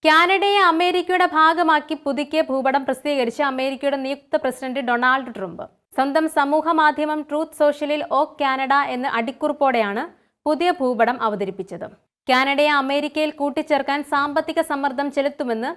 കാനഡയെ അമേരിക്കയുടെ ഭാഗമാക്കി പുതുക്കിയ ഭൂപടം പ്രസിദ്ധീകരിച്ച അമേരിക്കയുടെ നിയുക്ത പ്രസിഡന്റ് ഡൊണാൾഡ് ട്രംപ് സ്വന്തം സമൂഹ മാധ്യമം ട്രൂത്ത് സോഷ്യലിൽ ഓ കാനഡ എന്ന അടിക്കുറിപ്പോടെയാണ് പുതിയ ഭൂപടം അവതരിപ്പിച്ചത്. കാനഡയെ അമേരിക്കയിൽ കൂട്ടിച്ചേർക്കാൻ സാമ്പത്തിക സമ്മർദ്ദം ചെലുത്തുമെന്ന്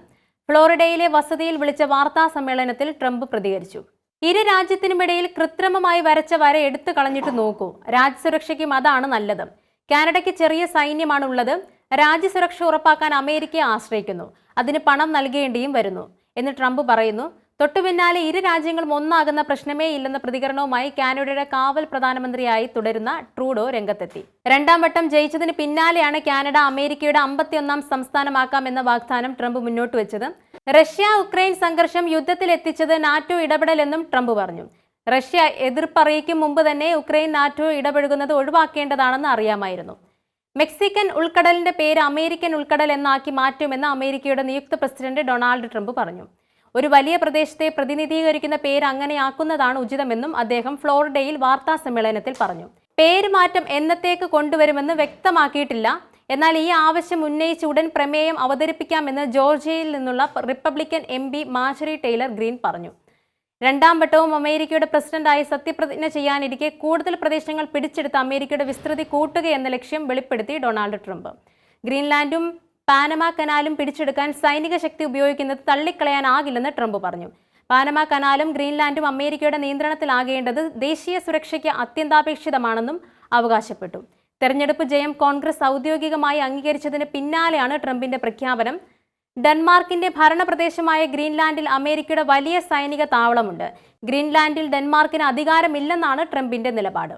ഫ്ലോറിഡയിലെ വസതിയിൽ വിളിച്ച വാർത്താ സമ്മേളനത്തിൽ ട്രംപ് പ്രതികരിച്ചു. ഇരു രാജ്യത്തിനുമിടയിൽ കൃത്രിമമായി വരച്ച വര എടുത്തു കളഞ്ഞിട്ട് നോക്കൂ. രാജ്യസുരക്ഷയ്ക്കും അതാണ് നല്ലത്. കാനഡയ്ക്ക് ചെറിയ സൈന്യമാണുള്ളത്. രാജ്യസുരക്ഷ ഉറപ്പാക്കാൻ അമേരിക്കയെ ആശ്രയിക്കുന്നു. അതിന് പണം നൽകേണ്ടിയും വരുന്നു എന്ന് ട്രംപ് പറയുന്നു. തൊട്ടുപിന്നാലെ ഇരു രാജ്യങ്ങളും ഒന്നാകുന്ന പ്രശ്നമേ ഇല്ലെന്ന പ്രതികരണവുമായി കാനഡയുടെ കാവൽ പ്രധാനമന്ത്രിയായി തുടരുന്ന ട്രൂഡോ രംഗത്തെത്തി. രണ്ടാം വട്ടം ജയിച്ചതിന് പിന്നാലെയാണ് കാനഡ അമേരിക്കയുടെ 51ാം സംസ്ഥാനമാക്കാമെന്ന വാഗ്ദാനം ട്രംപ് മുന്നോട്ട് വെച്ചത്. റഷ്യ ഉക്രൈൻ സംഘർഷം യുദ്ധത്തിൽ എത്തിച്ചത് നാറ്റോ ഇടപെടലെന്നും ട്രംപ് പറഞ്ഞു. റഷ്യ എതിർപ്പറിയിക്കും മുമ്പ് തന്നെ ഉക്രൈൻ നാറ്റോ ഇടപെടുന്നത് ഒഴിവാക്കേണ്ടതാണെന്ന് അറിയാമായിരുന്നു. മെക്സിക്കൻ ഉൾക്കടലിന്റെ പേര് അമേരിക്കൻ ഉൾക്കടൽ എന്നാക്കി മാറ്റുമെന്ന് അമേരിക്കയുടെ നിയുക്ത പ്രസിഡന്റ് ഡൊണാൾഡ് ട്രംപ് പറഞ്ഞു. ഒരു വലിയ പ്രദേശത്തെ പ്രതിനിധീകരിക്കുന്ന പേര് അങ്ങനെയാക്കുന്നതാണ് ഉചിതമെന്നും അദ്ദേഹം ഫ്ലോറിഡയിൽ വാർത്താ സമ്മേളനത്തിൽ പറഞ്ഞു. പേര് മാറ്റം എന്നത്തേക്ക് കൊണ്ടുവരുമെന്ന് വ്യക്തമാക്കിയിട്ടില്ല. എന്നാൽ ഈ ആവശ്യം ഉന്നയിച്ച് ഉടൻ പ്രമേയം അവതരിപ്പിക്കാമെന്ന് ജോർജിയയിൽ നിന്നുള്ള Republican MP Margery Taylor green പറഞ്ഞു. രണ്ടാം വട്ടവും അമേരിക്കയുടെ പ്രസിഡന്റായി സത്യപ്രതിജ്ഞ ചെയ്യാനിരിക്കെ കൂടുതൽ പ്രദേശങ്ങൾ പിടിച്ചെടുത്ത് അമേരിക്കയുടെ വിസ്തൃതി കൂട്ടുക എന്ന ലക്ഷ്യം വെളിപ്പെടുത്തി ഡൊണാൾഡ് ട്രംപ്. ഗ്രീൻലാൻഡും പാനമ കനാലും പിടിച്ചെടുക്കാൻ സൈനിക ശക്തി ഉപയോഗിക്കുന്നത് തള്ളിക്കളയാനാകില്ലെന്ന് ട്രംപ് പറഞ്ഞു. പാനമ കനാലും ഗ്രീൻലാൻഡും അമേരിക്കയുടെ നിയന്ത്രണത്തിലാകേണ്ടത് ദേശീയ സുരക്ഷയ്ക്ക് അത്യന്താപേക്ഷിതമാണെന്നും അവകാശപ്പെട്ടു. തെരഞ്ഞെടുപ്പ് ജയം കോൺഗ്രസ് ഔദ്യോഗികമായി അംഗീകരിച്ചതിന് പിന്നാലെയാണ് ട്രംപിന്റെ പ്രഖ്യാപനം. ഡെൻമാർക്കിന്റെ ഭരണപ്രദേശമായ ഗ്രീൻലാൻഡിൽ അമേരിക്കയുടെ വലിയ സൈനിക താവളമുണ്ട്. ഗ്രീൻലാൻഡിൽ ഡെൻമാർക്കിന് അധികാരമില്ലെന്നാണ് ട്രംപിന്റെ നിലപാട്.